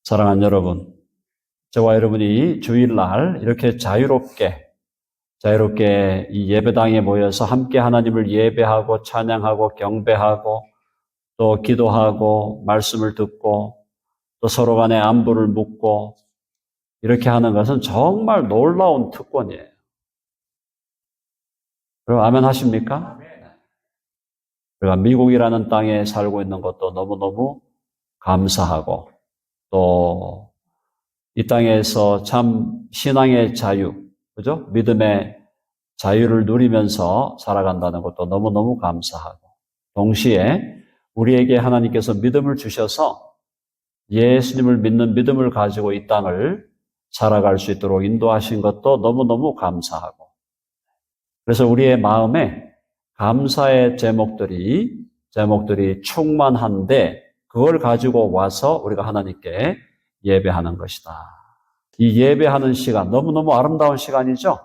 사랑하는 여러분, 저와 여러분이 주일날 이렇게 자유롭게 이 예배당에 모여서 함께 하나님을 예배하고 찬양하고 경배하고 또 기도하고 말씀을 듣고 또 서로 간에 안부를 묻고 이렇게 하는 것은 정말 놀라운 특권이에요. 여러분 아멘 하십니까? 우리가 미국이라는 땅에 살고 있는 것도 너무너무 감사하고 또 이 땅에서 참 신앙의 자유, 그죠? 믿음의 자유를 누리면서 살아간다는 것도 너무너무 감사하고 동시에 우리에게 하나님께서 믿음을 주셔서 예수님을 믿는 믿음을 가지고 이 땅을 살아갈 수 있도록 인도하신 것도 너무너무 감사하고 그래서 우리의 마음에 감사의 제목들이 충만한데 그걸 가지고 와서 우리가 하나님께 예배하는 것이다. 이 예배하는 시간 너무너무 아름다운 시간이죠.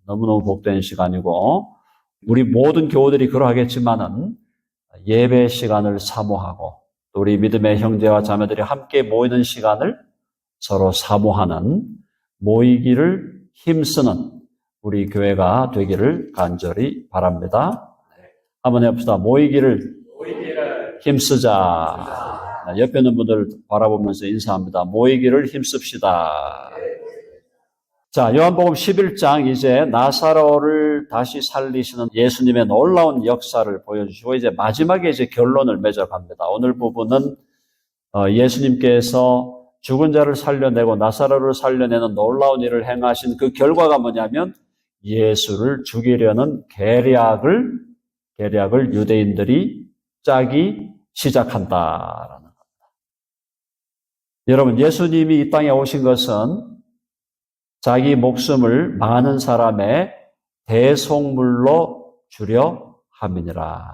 너무너무 복된 시간이고 우리 모든 교우들이 그러하겠지만은 예배 시간을 사모하고 또 우리 믿음의 형제와 자매들이 함께 모이는 시간을 서로 사모하는 모이기를 힘쓰는 우리 교회가 되기를 간절히 바랍니다. 한번 해봅시다. 모이기를 힘쓰자. 옆에 있는 분들 바라보면서 인사합니다. 모이기를 힘씁시다. 자, 요한복음 11장 이제 나사로를 다시 살리시는 예수님의 놀라운 역사를 보여주시고 이제 마지막에 이제 결론을 맺어갑니다. 오늘 부분은 예수님께서 죽은 자를 살려내고 나사로를 살려내는 놀라운 일을 행하신 그 결과가 뭐냐면 예수를 죽이려는 계략을 유대인들이 짜기 시작한다라는 겁니다. 여러분, 예수님이 이 땅에 오신 것은 자기 목숨을 많은 사람의 대속물로 주려 함이니라.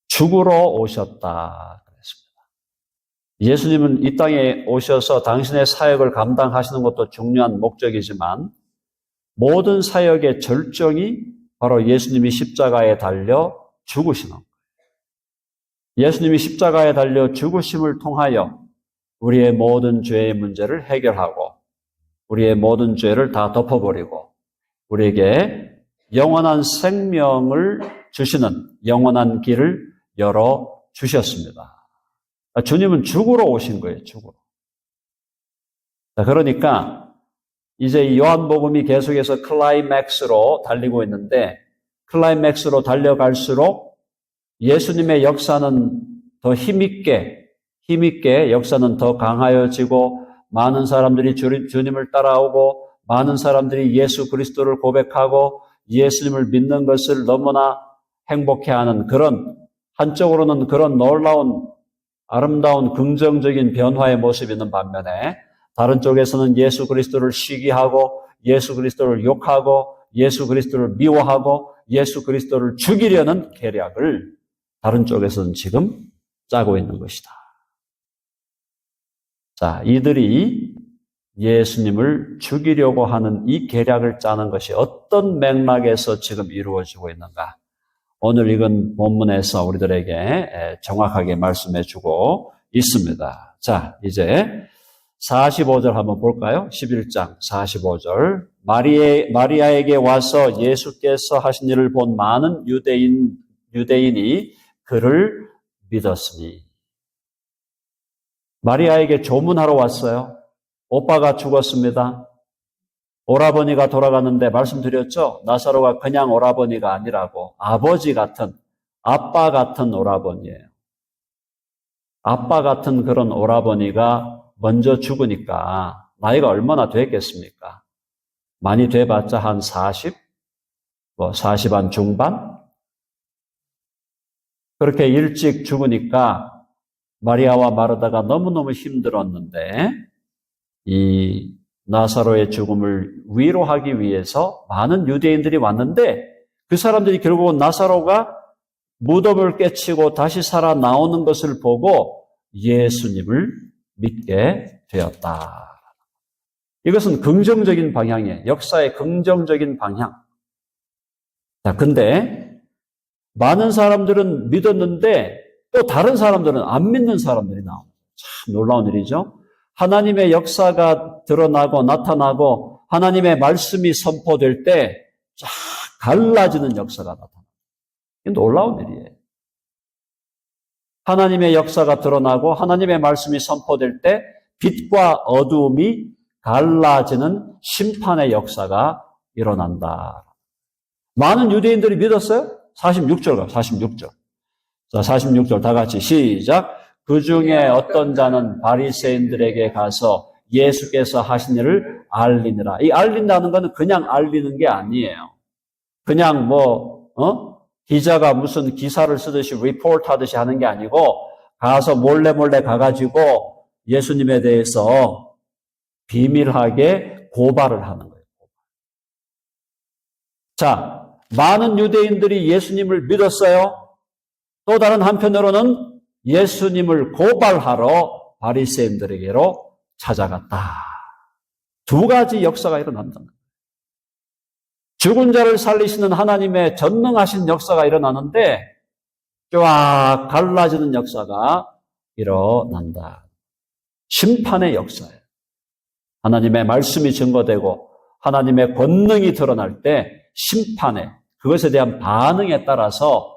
죽으러 오셨다 그랬습니다. 예수님은 이 땅에 오셔서 당신의 사역을 감당하시는 것도 중요한 목적이지만 모든 사역의 절정이 바로 예수님이 십자가에 달려 죽으시는 거예요. 예수님이 십자가에 달려 죽으심을 통하여 우리의 모든 죄의 문제를 해결하고 우리의 모든 죄를 다 덮어버리고 우리에게 영원한 생명을 주시는 영원한 길을 열어주셨습니다. 주님은 죽으러 오신 거예요. 죽으러. 그러니까 이제 이 요한복음이 계속해서 클라이맥스로 달리고 있는데 클라이맥스로 달려갈수록 예수님의 역사는 더 힘있게 역사는 더 강하여지고 많은 사람들이 주님을 따라오고 많은 사람들이 예수 그리스도를 고백하고 예수님을 믿는 것을 너무나 행복해하는 그런 한쪽으로는 그런 놀라운 아름다운 긍정적인 변화의 모습이 있는 반면에 다른 쪽에서는 예수 그리스도를 시기하고 예수 그리스도를 욕하고 예수 그리스도를 미워하고 예수 그리스도를 죽이려는 계략을 다른 쪽에서는 지금 짜고 있는 것이다. 자, 이들이 예수님을 죽이려고 하는 이 계략을 짜는 것이 어떤 맥락에서 지금 이루어지고 있는가? 오늘 읽은 본문에서 우리들에게 정확하게 말씀해 주고 있습니다. 자, 이제 45절 한번 볼까요? 11장 45절. 마리아에게 와서 예수께서 하신 일을 본 많은 유대인이 그를 믿었으니. 마리아에게 조문하러 왔어요. 오빠가 죽었습니다. 오라버니가 돌아갔는데 말씀드렸죠? 나사로가 그냥 오라버니가 아니라고 아버지 같은, 아빠 같은 오라버니예요. 아빠 같은 그런 오라버니가 먼저 죽으니까 나이가 얼마나 됐겠습니까? 많이 돼봤자 한 40 한 중반? 그렇게 일찍 죽으니까 마리아와 마르다가 너무너무 힘들었는데 이 나사로의 죽음을 위로하기 위해서 많은 유대인들이 왔는데 그 사람들이 결국은 나사로가 무덤을 깨치고 다시 살아나오는 것을 보고 예수님을 믿게 되었다. 이것은 긍정적인 방향이에요. 역사의 긍정적인 방향. 자, 근데 많은 사람들은 믿었는데 또 다른 사람들은 안 믿는 사람들이 나옵니다. 참 놀라운 일이죠. 하나님의 역사가 드러나고 나타나고 하나님의 말씀이 선포될 때 쫙 갈라지는 역사가 나타납니다. 이게 놀라운 일이에요. 하나님의 역사가 드러나고 하나님의 말씀이 선포될 때 빛과 어두움이 갈라지는 심판의 역사가 일어난다. 많은 유대인들이 믿었어요? 46절, 46절. 자, 46절 다 같이 시작. 그 중에 어떤 자는 바리새인들에게 가서 예수께서 하신 일을 알리느라. 이 알린다는 것은 그냥 알리는 게 아니에요. 그냥 기자가 무슨 기사를 쓰듯이 리포트 하듯이 하는 게 아니고 가서 몰래 가가지고 예수님에 대해서 비밀하게 고발을 하는 거예요. 자, 많은 유대인들이 예수님을 믿었어요. 또 다른 한편으로는 예수님을 고발하러 바리새인들에게로 찾아갔다. 두 가지 역사가 일어난다. 죽은 자를 살리시는 하나님의 전능하신 역사가 일어나는데 쫙 갈라지는 역사가 일어난다. 심판의 역사예요. 하나님의 말씀이 증거되고 하나님의 권능이 드러날 때 심판에, 그것에 대한 반응에 따라서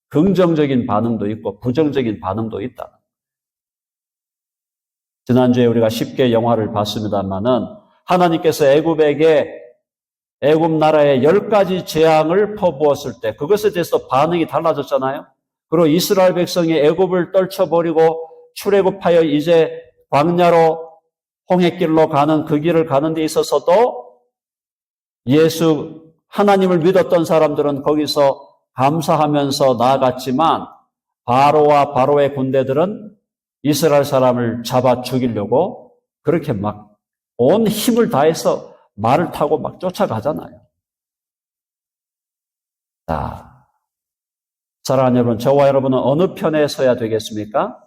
긍정적인 반응도 있고 부정적인 반응도 있다. 지난주에 우리가 쉽게 영화를 봤습니다만은 하나님께서 애굽 나라에 10가지 재앙을 퍼부었을 때 그것에 대해서 반응이 달라졌잖아요. 그리고 이스라엘 백성이 애굽을 떨쳐버리고 출애굽하여 이제 광야로 홍해길로 가는 그 길을 가는 데 있어서도 하나님을 믿었던 사람들은 거기서 감사하면서 나아갔지만 바로와 바로의 군대들은 이스라엘 사람을 잡아 죽이려고 그렇게 막 온 힘을 다해서 말을 타고 막 쫓아가잖아요. 자, 사랑하는 여러분, 저와 여러분은 어느 편에 서야 되겠습니까?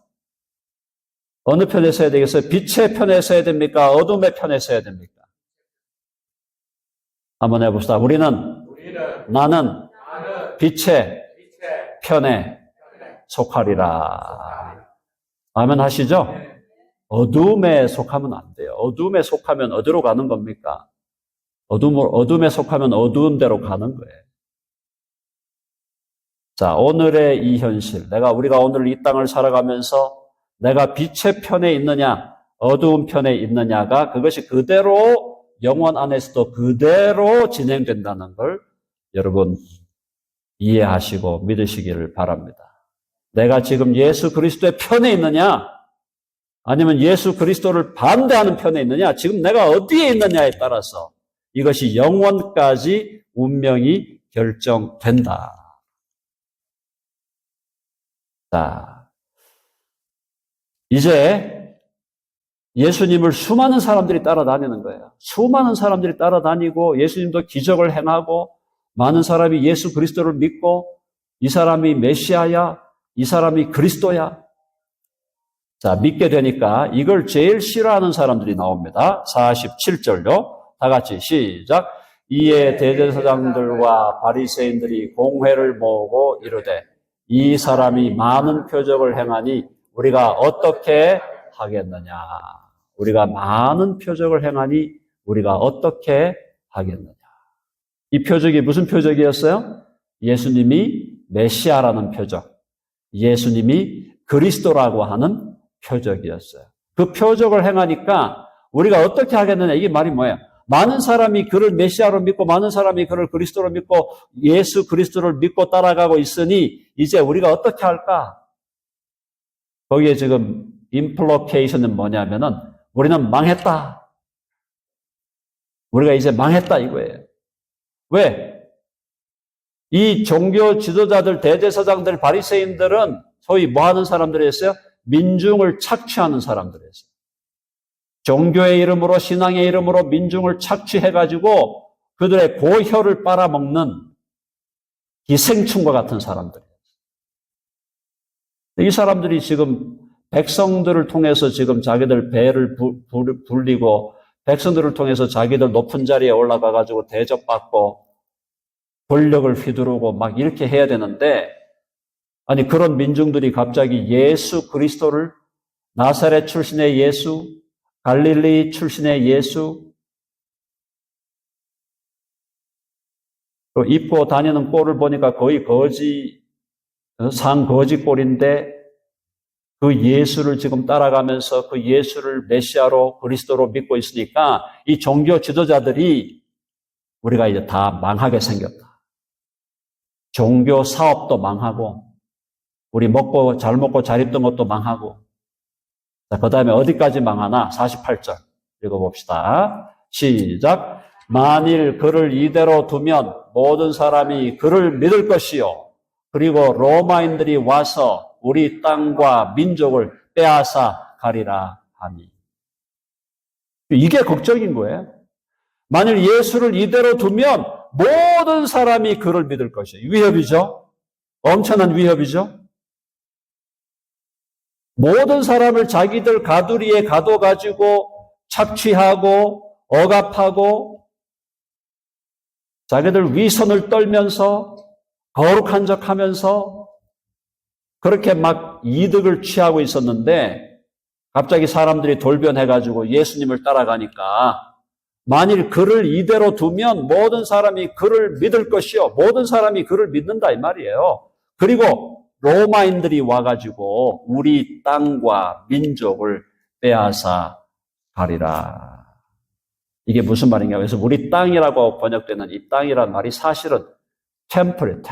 어느 편에 서야 되겠어요? 빛의 편에 서야 됩니까? 어둠의 편에 서야 됩니까? 한번 해봅시다. 나는 빛의 편에 속하리라. 아멘 하시죠? 어둠에 속하면 안 돼요. 어둠에 속하면 어디로 가는 겁니까? 어둠에 속하면 어두운 데로 가는 거예요. 자, 오늘의 이 현실, 우리가 오늘 이 땅을 살아가면서 내가 빛의 편에 있느냐, 어두운 편에 있느냐가 그것이 그대로 영혼 안에서도 그대로 진행된다는 걸 여러분 이해하시고 믿으시기를 바랍니다. 내가 지금 예수 그리스도의 편에 있느냐, 아니면 예수 그리스도를 반대하는 편에 있느냐, 지금 내가 어디에 있느냐에 따라서 이것이 영원까지 운명이 결정된다. 자, 이제 예수님을 수많은 사람들이 따라다니는 거예요. 수많은 사람들이 따라다니고 예수님도 기적을 행하고 많은 사람이 예수 그리스도를 믿고 이 사람이 메시아야, 이 사람이 그리스도야. 자, 믿게 되니까 이걸 제일 싫어하는 사람들이 나옵니다. 47절요. 다 같이 시작. 이에 대제사장들과 바리새인들이 공회를 모으고 이르되 이 사람이 많은 표적을 행하니 우리가 어떻게 하겠느냐. 우리가 많은 표적을 행하니 우리가 어떻게 하겠느냐. 이 표적이 무슨 표적이었어요? 예수님이 메시아라는 표적, 예수님이 그리스도라고 하는 표적이었어요. 그 표적을 행하니까 우리가 어떻게 하겠느냐. 이게 말이 뭐예요? 많은 사람이 그를 메시아로 믿고 많은 사람이 그를 그리스도로 믿고 예수 그리스도를 믿고 따라가고 있으니 이제 우리가 어떻게 할까? 거기에 지금 임플로케이션은 뭐냐면은 우리는 망했다. 우리가 이제 망했다 이거예요. 왜? 이 종교 지도자들, 대제사장들, 바리새인들은 소위 뭐 하는 사람들이었어요? 민중을 착취하는 사람들이었어요. 종교의 이름으로, 신앙의 이름으로 민중을 착취해가지고 그들의 고혈을 빨아먹는 기생충과 같은 사람들이었어요. 이 사람들이 지금 백성들을 통해서 지금 자기들 배를 불리고 백성들을 통해서 자기들 높은 자리에 올라가가지고 대접받고 권력을 휘두르고 막 이렇게 해야 되는데, 아니 그런 민중들이 갑자기 예수 그리스도를, 나사렛 출신의 예수, 갈릴리 출신의 예수, 또 입고 다니는 꼴을 보니까 거의 상거지 꼴인데 그 예수를 지금 따라가면서 그 예수를 메시아로 그리스도로 믿고 있으니까 이 종교 지도자들이 우리가 이제 다 망하게 생겼다. 종교 사업도 망하고 우리 잘 먹고 잘 입던 것도 망하고. 자, 그 다음에 어디까지 망하나? 48절 읽어봅시다. 시작. 만일 그를 이대로 두면 모든 사람이 그를 믿을 것이요. 그리고 로마인들이 와서 우리 땅과 민족을 빼앗아 가리라 하니. 이게 걱정인 거예요. 만일 예수를 이대로 두면 모든 사람이 그를 믿을 것이에요. 위협이죠. 엄청난 위협이죠. 모든 사람을 자기들 가두리에 가둬가지고 착취하고 억압하고 자기들 위선을 떨면서 거룩한 척하면서 그렇게 막 이득을 취하고 있었는데 갑자기 사람들이 돌변해가지고 예수님을 따라가니까 만일 그를 이대로 두면 모든 사람이 그를 믿을 것이요. 모든 사람이 그를 믿는다 이 말이에요. 그리고 로마인들이 와가지고 우리 땅과 민족을 빼앗아 가리라. 이게 무슨 말인가? 그래서 우리 땅이라고 번역되는 이 땅이란 말이 사실은 템플.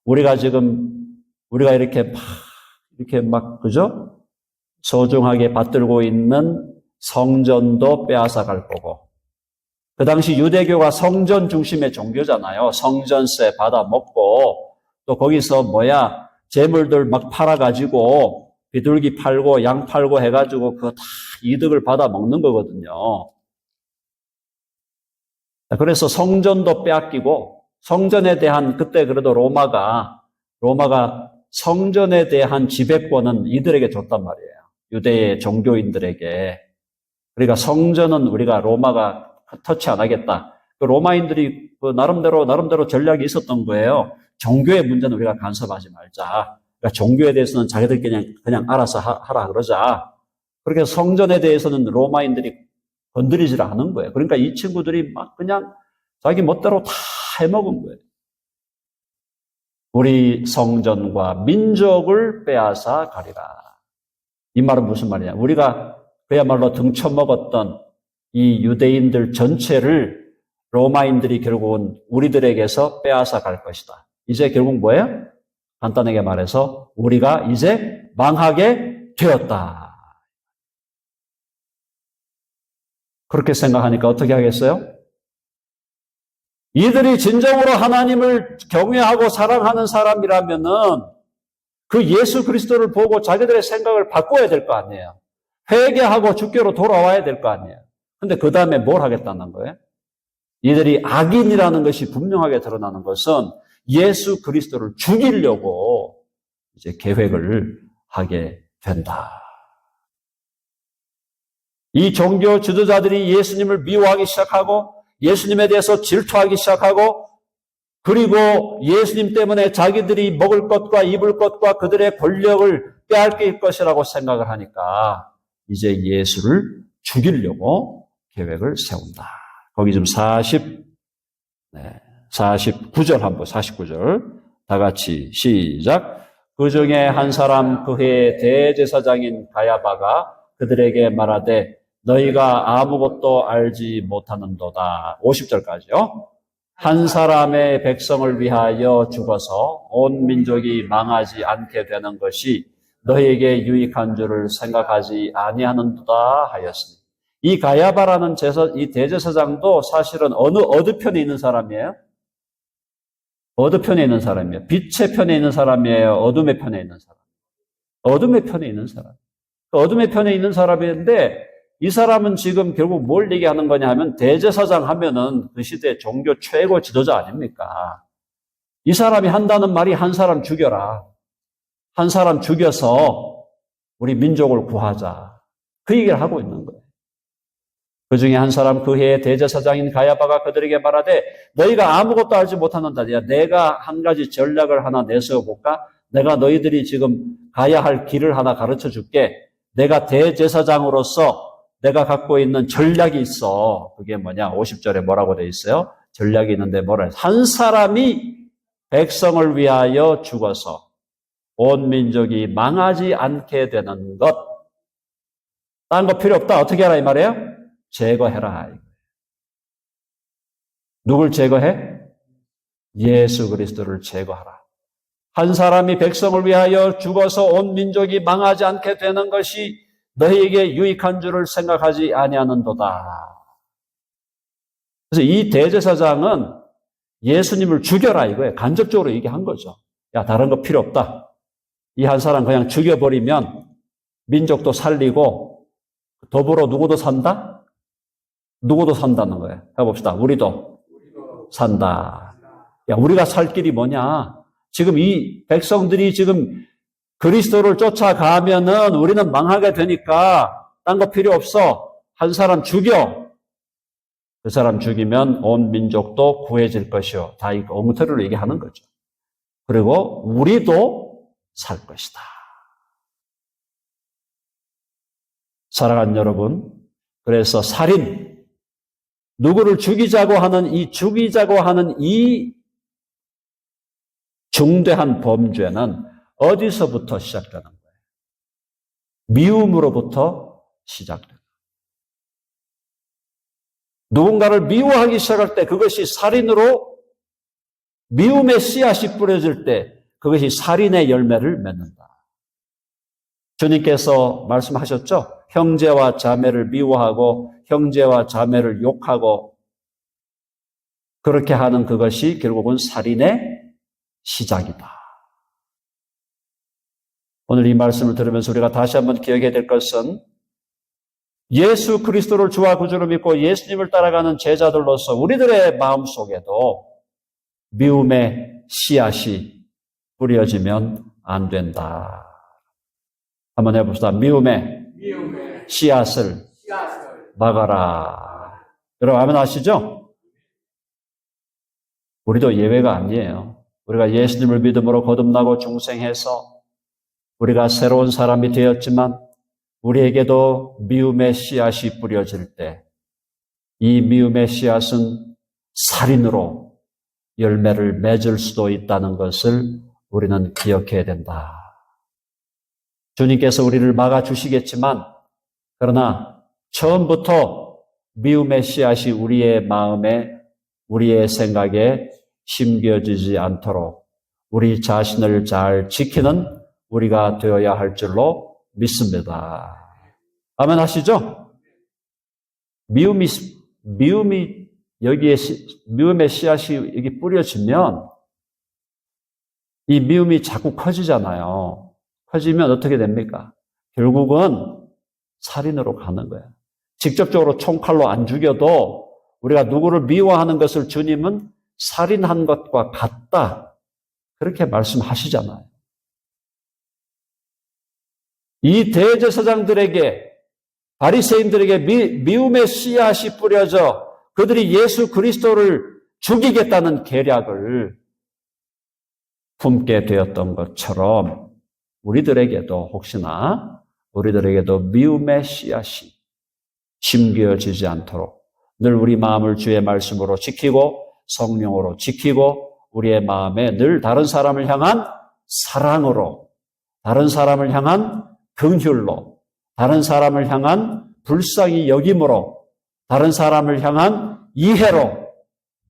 우리가 이렇게 막, 그죠? 소중하게 받들고 있는 성전도 빼앗아 갈 거고. 그 당시 유대교가 성전 중심의 종교잖아요. 성전세 받아 먹고, 또 거기서 재물들 막 팔아가지고, 비둘기 팔고, 양 팔고 해가지고, 그거 다 이득을 받아 먹는 거거든요. 그래서 성전도 빼앗기고, 성전에 대한, 그때 그래도 로마가 성전에 대한 지배권은 이들에게 줬단 말이에요. 유대의 종교인들에게. 그러니까 성전은 로마가 터치 안 하겠다. 그 로마인들이 나름대로 전략이 있었던 거예요. 종교의 문제는 우리가 간섭하지 말자. 그러니까 종교에 대해서는 자기들끼리 그냥 알아서 하라 그러자. 그렇게 성전에 대해서는 로마인들이 건드리질 않은 거예요. 그러니까 이 친구들이 막 그냥 자기 멋대로 다 해먹은 거예요. 우리 성전과 민족을 빼앗아 가리라. 이 말은 무슨 말이냐? 우리가 그야말로 등쳐먹었던 이 유대인들 전체를 로마인들이 결국은 우리들에게서 빼앗아 갈 것이다. 이제 결국 뭐예요? 간단하게 말해서 우리가 이제 망하게 되었다. 그렇게 생각하니까 어떻게 하겠어요? 이들이 진정으로 하나님을 경외하고 사랑하는 사람이라면은 그 예수 그리스도를 보고 자기들의 생각을 바꿔야 될 거 아니에요. 회개하고 주께로 돌아와야 될 거 아니에요. 근데 그 다음에 뭘 하겠다는 거예요? 이들이 악인이라는 것이 분명하게 드러나는 것은 예수 그리스도를 죽이려고 이제 계획을 하게 된다. 이 종교 지도자들이 예수님을 미워하기 시작하고 예수님에 대해서 질투하기 시작하고 그리고 예수님 때문에 자기들이 먹을 것과 입을 것과 그들의 권력을 빼앗길 것이라고 생각을 하니까 이제 예수를 죽이려고 계획을 세운다. 거기 좀 49절 한번 49절 다 같이 시작. 그 중에 한 사람 그 해의 대제사장인 가야바가 그들에게 말하되 너희가 아무것도 알지 못하는도다. 50절까지요. 한 사람의 백성을 위하여 죽어서 온 민족이 망하지 않게 되는 것이 너희에게 유익한 줄을 생각하지 아니하는도다 하였으니. 이 가야바라는 이 대제사장도 사실은 어느 편에 있는 사람이에요? 어느 편에 있는 사람이에요? 빛의 편에 있는 사람이에요? 어둠의 편에 있는 사람? 어둠의 편에 있는 사람. 어둠의 편에 있는 사람인데 이 사람은 지금 결국 뭘 얘기하는 거냐 하면 대제사장 하면은 그 시대 종교 최고 지도자 아닙니까? 이 사람이 한다는 말이 한 사람 죽여라. 한 사람 죽여서 우리 민족을 구하자. 그 얘기를 하고 있는 거예요. 그 중에 한 사람 그 해의 대제사장인 가야바가 그들에게 말하되 너희가 아무것도 알지 못하는다. 내가 한 가지 전략을 하나 내세워 볼까? 내가 너희들이 지금 가야 할 길을 하나 가르쳐 줄게. 내가 대제사장으로서 내가 갖고 있는 전략이 있어. 그게 뭐냐? 50절에 뭐라고 돼 있어요? 전략이 있는데 뭐라 해요? 한 사람이 백성을 위하여 죽어서 온 민족이 망하지 않게 되는 것. 딴 거 필요 없다. 어떻게 하라 이 말이에요? 제거해라. 누굴 제거해? 예수 그리스도를 제거하라. 한 사람이 백성을 위하여 죽어서 온 민족이 망하지 않게 되는 것이 너희에게 유익한 줄을 생각하지 아니하는도다. 그래서 이 대제사장은 예수님을 죽여라 이거예요. 간접적으로 얘기한 거죠. 야, 다른 거 필요 없다. 이 한 사람 그냥 죽여버리면 민족도 살리고 더불어 누구도 산다? 누구도 산다는 거예요. 해봅시다. 우리도 산다. 야, 우리가 살 길이 뭐냐? 지금 이 백성들이 지금 그리스도를 쫓아가면은 우리는 망하게 되니까 딴 거 필요 없어. 한 사람 죽여. 그 사람 죽이면 온 민족도 구해질 것이요. 다 이거 엉터리로 얘기하는 거죠. 그리고 우리도 살 것이다. 사랑하는 여러분, 그래서 살인, 누구를 죽이자고 하는 이 중대한 범죄는 어디서부터 시작되는 거예요? 미움으로부터 시작돼요. 누군가를 미워하기 시작할 때 그것이 살인으로 미움의 씨앗이 뿌려질 때 그것이 살인의 열매를 맺는다. 주님께서 말씀하셨죠? 형제와 자매를 미워하고 형제와 자매를 욕하고 그렇게 하는 그것이 결국은 살인의 시작이다. 오늘 이 말씀을 들으면서 우리가 다시 한번 기억해야 될 것은 예수 그리스도를 주와 구주로 믿고 예수님을 따라가는 제자들로서 우리들의 마음속에도 미움의 씨앗이 뿌려지면 안 된다. 한번 해봅시다. 미움의 씨앗을 막아라. 여러분 아멘 아시죠? 우리도 예외가 아니에요. 우리가 예수님을 믿음으로 거듭나고 중생해서 우리가 새로운 사람이 되었지만 우리에게도 미움의 씨앗이 뿌려질 때 이 미움의 씨앗은 살인으로 열매를 맺을 수도 있다는 것을 우리는 기억해야 된다. 주님께서 우리를 막아주시겠지만 그러나 처음부터 미움의 씨앗이 우리의 마음에 우리의 생각에 심겨지지 않도록 우리 자신을 잘 지키는 우리가 되어야 할 줄로 믿습니다. 아멘 하시죠? 미움의 씨앗이 여기 뿌려지면 이 미움이 자꾸 커지잖아요. 커지면 어떻게 됩니까? 결국은 살인으로 가는 거예요. 직접적으로 총칼로 안 죽여도 우리가 누구를 미워하는 것을 주님은 살인한 것과 같다. 그렇게 말씀하시잖아요. 이 대제사장들에게 바리새인들에게 미움의 씨앗이 뿌려져 그들이 예수 그리스도를 죽이겠다는 계략을 품게 되었던 것처럼 우리들에게도 혹시나 우리들에게도 미움의 씨앗이 심겨지지 않도록 늘 우리 마음을 주의 말씀으로 지키고 성령으로 지키고 우리의 마음에 늘 다른 사람을 향한 사랑으로 다른 사람을 향한 긍휼로 다른 사람을 향한 불쌍히 여김으로 다른 사람을 향한 이해로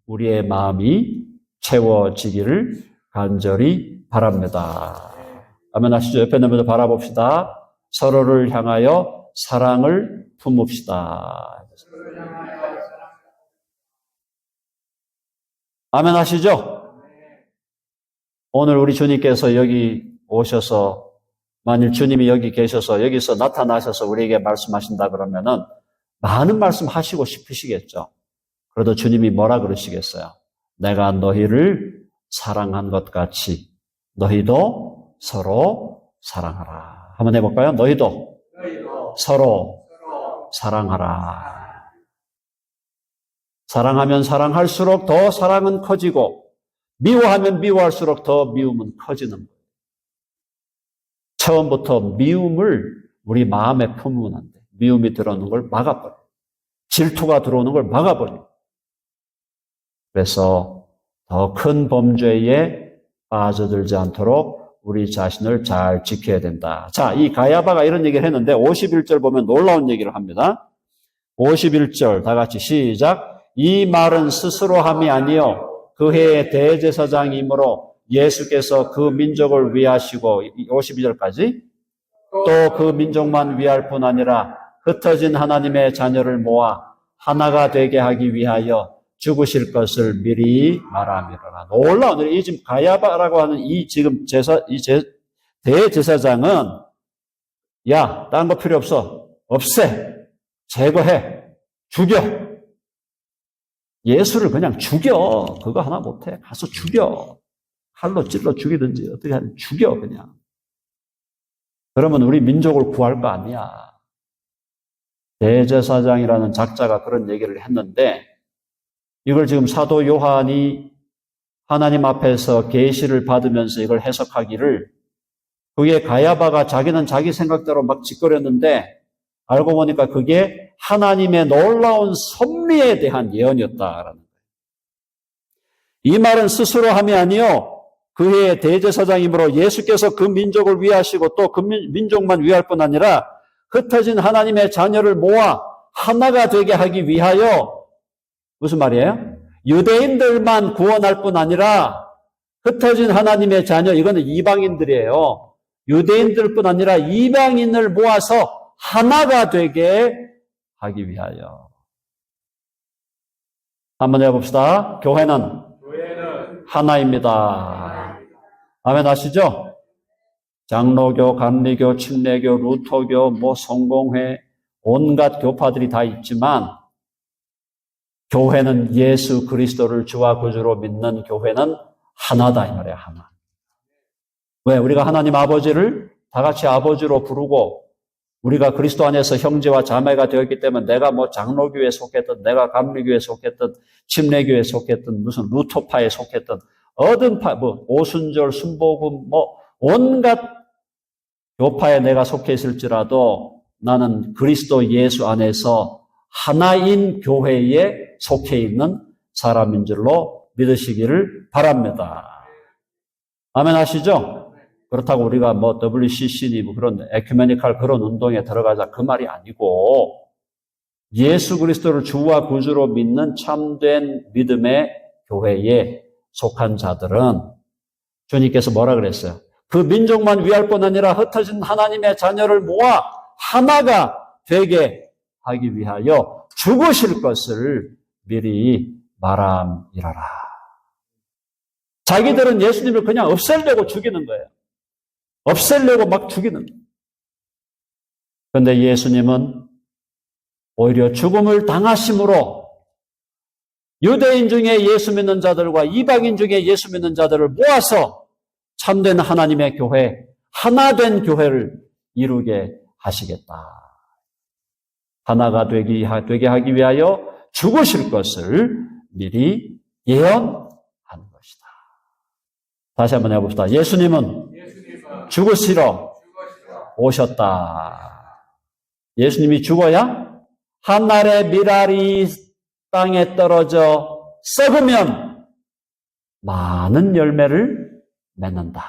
우리의 마음이 채워지기를 간절히 바랍니다. 아멘 하시죠? 옆에 있는 분들 바라봅시다. 서로를 향하여 사랑을 품읍시다. 아멘 하시죠? 오늘 우리 주님께서 여기 오셔서 만일 주님이 여기 계셔서 여기서 나타나셔서 우리에게 말씀하신다 그러면은 많은 말씀 하시고 싶으시겠죠. 그래도 주님이 뭐라 그러시겠어요? 내가 너희를 사랑한 것 같이 너희도 서로 사랑하라. 한번 해볼까요? 너희도 서로 사랑하라. 사랑하면 사랑할수록 더 사랑은 커지고 미워하면 미워할수록 더 미움은 커지는 거예요. 처음부터 미움을 우리 마음에 품으면 안 돼. 미움이 들어오는 걸 막아버려요. 질투가 들어오는 걸 막아버려요. 그래서 더 큰 범죄에 빠져들지 않도록 우리 자신을 잘 지켜야 된다. 자, 이 가야바가 이런 얘기를 했는데 51절 보면 놀라운 얘기를 합니다. 51절 다 같이 시작. 이 말은 스스로 함이 아니요 그 해의 대제사장이므로 예수께서 그 민족을 위하시고 52절까지 또 그 민족만 위할 뿐 아니라 흩어진 하나님의 자녀를 모아 하나가 되게 하기 위하여 죽으실 것을 미리 말함이라. 놀라운 이 지금 가야바라고 하는 이 지금 대제사장은 야, 딴 거 필요 없어. 없애. 제거해. 죽여. 예수를 그냥 죽여. 그거 하나 못해. 가서 죽여. 칼로 찔러 죽이든지 어떻게 하든 죽여 그냥. 그러면 우리 민족을 구할 거 아니야. 대제사장이라는 작자가 그런 얘기를 했는데 이걸 지금 사도 요한이 하나님 앞에서 계시를 받으면서 이걸 해석하기를 그게 가야바가 자기는 자기 생각대로 막 짓거렸는데 알고 보니까 그게 하나님의 놀라운 섭리에 대한 예언이었다라는 거예요. 이 말은 스스로 함이 아니요 그 해의 대제사장이므로 예수께서 그 민족을 위하시고 또 그 민족만 위할 뿐 아니라 흩어진 하나님의 자녀를 모아 하나가 되게 하기 위하여 무슨 말이에요? 유대인들만 구원할 뿐 아니라 흩어진 하나님의 자녀, 이거는 이방인들이에요. 유대인들뿐 아니라 이방인을 모아서 하나가 되게 하기 위하여. 한번 해봅시다. 교회는 하나입니다. 아멘 하시죠? 장로교, 감리교, 침례교, 루터교, 성공회, 온갖 교파들이 다 있지만 교회는 예수 그리스도를 주와 구주로 믿는 교회는 하나다 이 말이에요. 하나. 왜? 우리가 하나님 아버지를 다 같이 아버지로 부르고 우리가 그리스도 안에서 형제와 자매가 되었기 때문에 내가 장로교에 속했든 내가 감리교에 속했든 침례교에 속했든 무슨 루터파에 속했든 어든파 오순절 순복음 온갖 교파에 내가 속해 있을지라도 나는 그리스도 예수 안에서 하나인 교회에 속해 있는 사람인 줄로 믿으시기를 바랍니다. 아멘 하시죠? 그렇다고 우리가 WCC니 그런 에큐메니컬 그런 운동에 들어가자 그 말이 아니고 예수 그리스도를 주와 구주로 믿는 참된 믿음의 교회에 속한 자들은 주님께서 뭐라 그랬어요? 그 민족만 위할 뿐 아니라 흩어진 하나님의 자녀를 모아 하나가 되게 하기 위하여 죽으실 것을 미리 말함이라라. 자기들은 예수님을 그냥 없애려고 죽이는 거예요. 없애려고 막 죽이는 거예요. 그런데 예수님은 오히려 죽음을 당하심으로 유대인 중에 예수 믿는 자들과 이방인 중에 예수 믿는 자들을 모아서 참된 하나님의 교회, 하나된 교회를 이루게 하시겠다. 하나가 되게 하기 위하여 죽으실 것을 미리 예언하는 것이다. 다시 한번 해봅시다. 예수님은 죽으시러 오셨다. 예수님이 죽어야 한 알의 밀알이 땅에 떨어져 썩으면 많은 열매를 맺는다.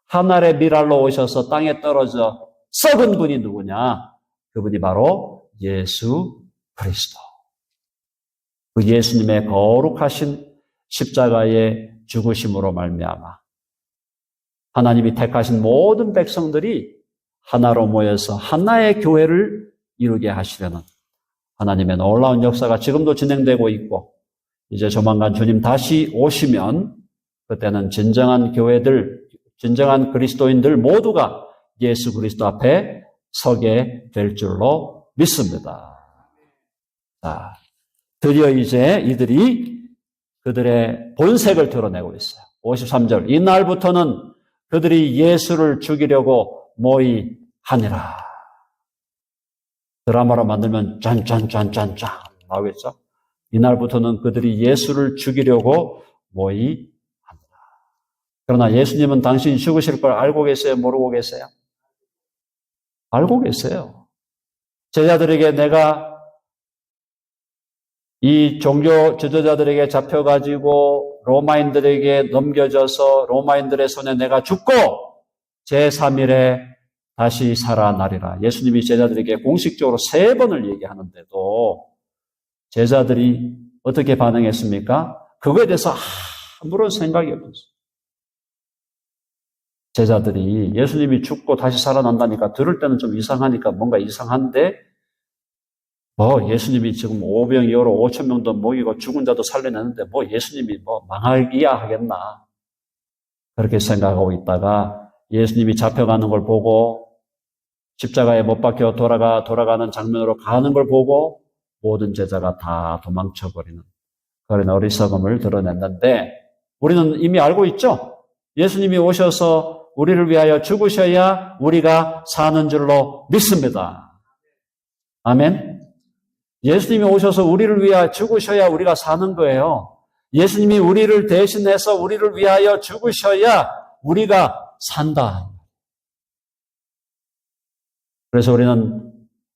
한 알의 밀알로 오셔서 땅에 떨어져 썩은 분이 누구냐? 그분이 바로 예수 그리스도. 그 예수님의 거룩하신 십자가의 죽으심으로 말미암아 하나님이 택하신 모든 백성들이 하나로 모여서 하나의 교회를 이루게 하시려는 하나님의 놀라운 역사가 지금도 진행되고 있고 이제 조만간 주님 다시 오시면 그때는 진정한 교회들, 진정한 그리스도인들 모두가 예수 그리스도 앞에 서게 될 줄로 믿습니다. 자, 드디어 이제 이들이 그들의 본색을 드러내고 있어요. 53절. 이날부터는 그들이 예수를 죽이려고 모의하니라. 드라마로 만들면 짠짠짠짠짠 나오겠죠? 이날부터는 그들이 예수를 죽이려고 모의합니다. 그러나 예수님은 당신이 죽으실 걸 알고 계세요? 모르고 계세요? 알고 계세요. 제자들에게 내가 이 종교 지도자들에게 잡혀가지고 로마인들에게 넘겨져서 로마인들의 손에 내가 죽고 제3일에 다시 살아나리라. 예수님이 제자들에게 공식적으로 3번을 얘기하는데도 제자들이 어떻게 반응했습니까? 그거에 대해서 아무런 생각이 없었어요. 제자들이 예수님이 죽고 다시 살아난다니까 들을 때는 좀 이상하니까 뭔가 이상한데 예수님이 지금 5병이어로 5천 명도 먹이고 죽은 자도 살려냈는데 예수님이 망하기야 하겠나 그렇게 생각하고 있다가 예수님이 잡혀가는 걸 보고 십자가에 못 박혀 돌아가는 장면으로 가는 걸 보고 모든 제자가 다 도망쳐버리는 그런 어리석음을 드러냈는데 우리는 이미 알고 있죠? 예수님이 오셔서 우리를 위하여 죽으셔야 우리가 사는 줄로 믿습니다. 아멘. 예수님이 오셔서 우리를 위하여 죽으셔야 우리가 사는 거예요. 예수님이 우리를 대신해서 우리를 위하여 죽으셔야 우리가 산다. 그래서 우리는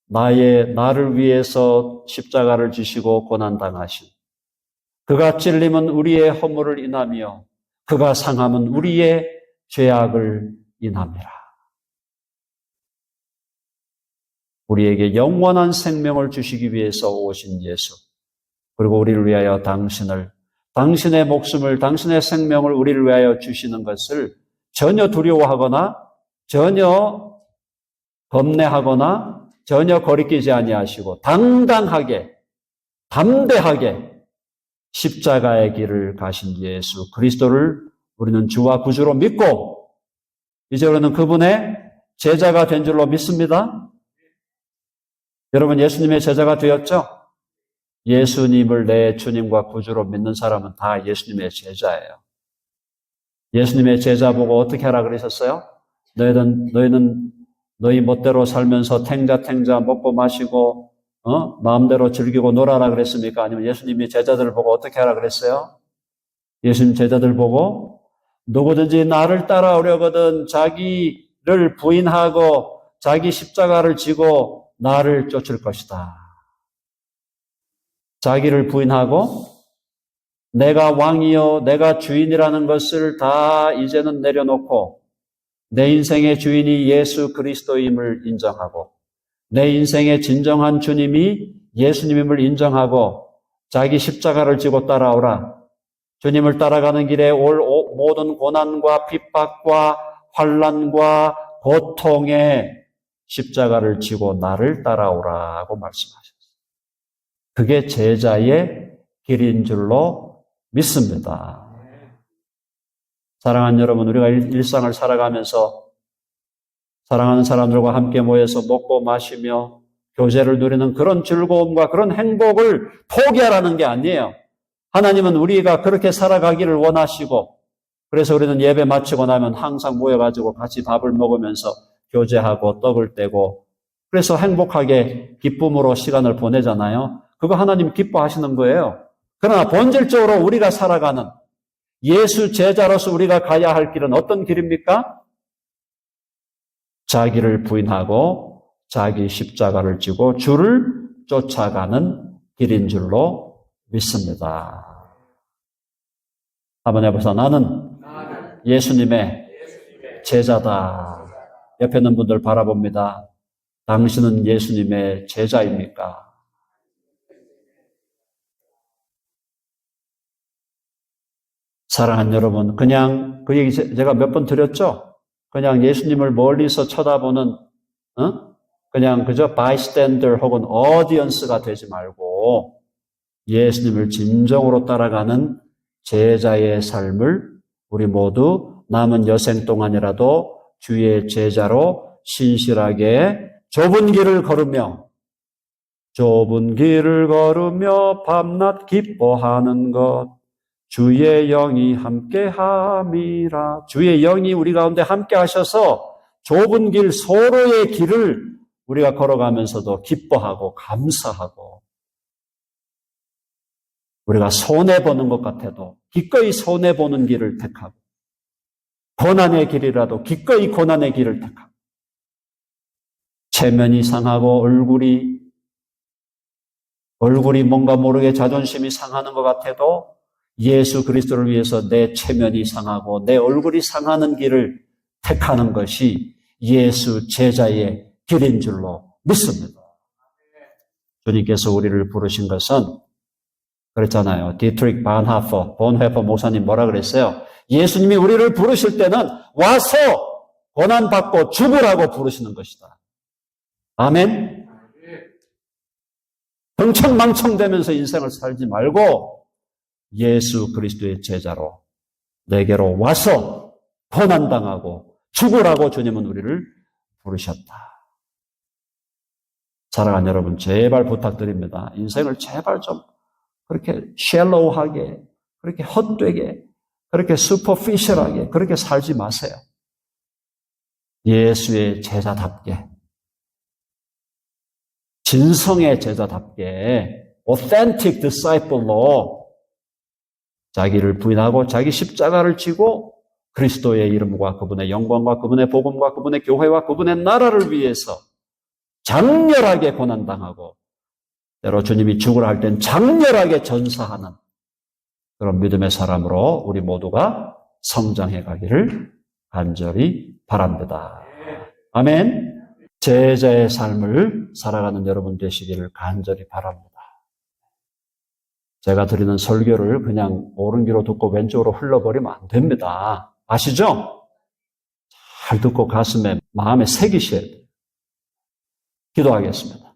나를 위해서 십자가를 지시고 고난당하신 그가 찔림은 우리의 허물을 인하며 그가 상함은 우리의 죄악을 인함이라. 우리에게 영원한 생명을 주시기 위해서 오신 예수, 그리고 우리를 위하여 당신의 목숨을, 당신의 생명을 우리를 위하여 주시는 것을 전혀 두려워하거나 전혀 겁내하거나 전혀 거리끼지 아니하시고 당당하게, 담대하게 십자가의 길을 가신 예수 그리스도를 우리는 주와 구주로 믿고 이제 우리는 그분의 제자가 된 줄로 믿습니다. 여러분 예수님의 제자가 되었죠? 예수님을 내 주님과 구주로 믿는 사람은 다 예수님의 제자예요. 예수님의 제자 보고 어떻게 하라 그러셨어요? 너희는 너희 멋대로 살면서 탱자 먹고 마시고 마음대로 즐기고 놀아라 그랬습니까? 아니면 예수님이 제자들을 보고 어떻게 하라 그랬어요? 예수님 제자들 보고 누구든지 나를 따라오려거든 자기를 부인하고 자기 십자가를 지고 나를 쫓을 것이다. 자기를 부인하고 내가 왕이요 내가 주인이라는 것을 다 이제는 내려놓고 내 인생의 주인이 예수 그리스도임을 인정하고 내 인생의 진정한 주님이 예수님임을 인정하고 자기 십자가를 지고 따라오라. 주님을 따라가는 길에 올 모든 고난과 핍박과 환난과 고통에 십자가를 지고 나를 따라오라고 말씀하셨어요. 그게 제자의 길인 줄로 믿습니다. 사랑하는 여러분, 우리가 일상을 살아가면서 사랑하는 사람들과 함께 모여서 먹고 마시며 교제를 누리는 그런 즐거움과 그런 행복을 포기하라는 게 아니에요. 하나님은 우리가 그렇게 살아가기를 원하시고 그래서 우리는 예배 마치고 나면 항상 모여가지고 같이 밥을 먹으면서 교제하고 떡을 떼고 그래서 행복하게 기쁨으로 시간을 보내잖아요. 그거 하나님 기뻐하시는 거예요. 그러나 본질적으로 우리가 살아가는 예수 제자로서 우리가 가야 할 길은 어떤 길입니까? 자기를 부인하고 자기 십자가를 지고 주를 쫓아가는 길인 줄로 믿습니다. 한번 해보세요. 나는 예수님의 제자다. 옆에 있는 분들 바라봅니다. 당신은 예수님의 제자입니까? 사랑하는 여러분, 그냥 그 얘기 제가 몇 번 드렸죠? 그냥 예수님을 멀리서 쳐다보는 그냥 그저 bystander 혹은 audience가 되지 말고 예수님을 진정으로 따라가는 제자의 삶을 우리 모두 남은 여생 동안이라도 주의 제자로 신실하게 좁은 길을 걸으며 밤낮 기뻐하는 것 주의 영이 함께함이라. 주의 영이 우리 가운데 함께 하셔서 좁은 길, 서로의 길을 우리가 걸어가면서도 기뻐하고 감사하고 우리가 손해보는 것 같아도 기꺼이 손해보는 길을 택하고 고난의 길이라도 기꺼이 고난의 길을 택하고 체면이 상하고 얼굴이 뭔가 모르게 자존심이 상하는 것 같아도 예수 그리스도를 위해서 내 체면이 상하고 내 얼굴이 상하는 길을 택하는 것이 예수 제자의 길인 줄로 믿습니다. 주님께서 우리를 부르신 것은 그랬잖아요. 디트릭 본헤퍼 목사님 뭐라 그랬어요? 예수님이 우리를 부르실 때는 와서 고난받고 죽으라고 부르시는 것이다. 아멘? 흥청망청대면서 인생을 살지 말고 예수 그리스도의 제자로 내게로 와서 고난당하고 죽으라고 주님은 우리를 부르셨다. 사랑하는 여러분, 제발 부탁드립니다. 인생을 제발 좀 그렇게 샬로우하게, 그렇게 헛되게, 그렇게 슈퍼피셜하게 그렇게 살지 마세요. 예수의 제자답게, 진성의 제자답게, authentic disciple로 자기를 부인하고 자기 십자가를 지고 그리스도의 이름과 그분의 영광과 그분의 복음과 그분의 교회와 그분의 나라를 위해서 장렬하게 고난당하고 때로 주님이 죽으라 할 땐 장렬하게 전사하는 그런 믿음의 사람으로 우리 모두가 성장해 가기를 간절히 바랍니다. 아멘. 제자의 삶을 살아가는 여러분 되시기를 간절히 바랍니다. 제가 드리는 설교를 그냥 오른귀로 듣고 왼쪽으로 흘러버리면 안 됩니다. 아시죠? 잘 듣고 가슴에, 마음에 새기셔야 돼요. 기도하겠습니다.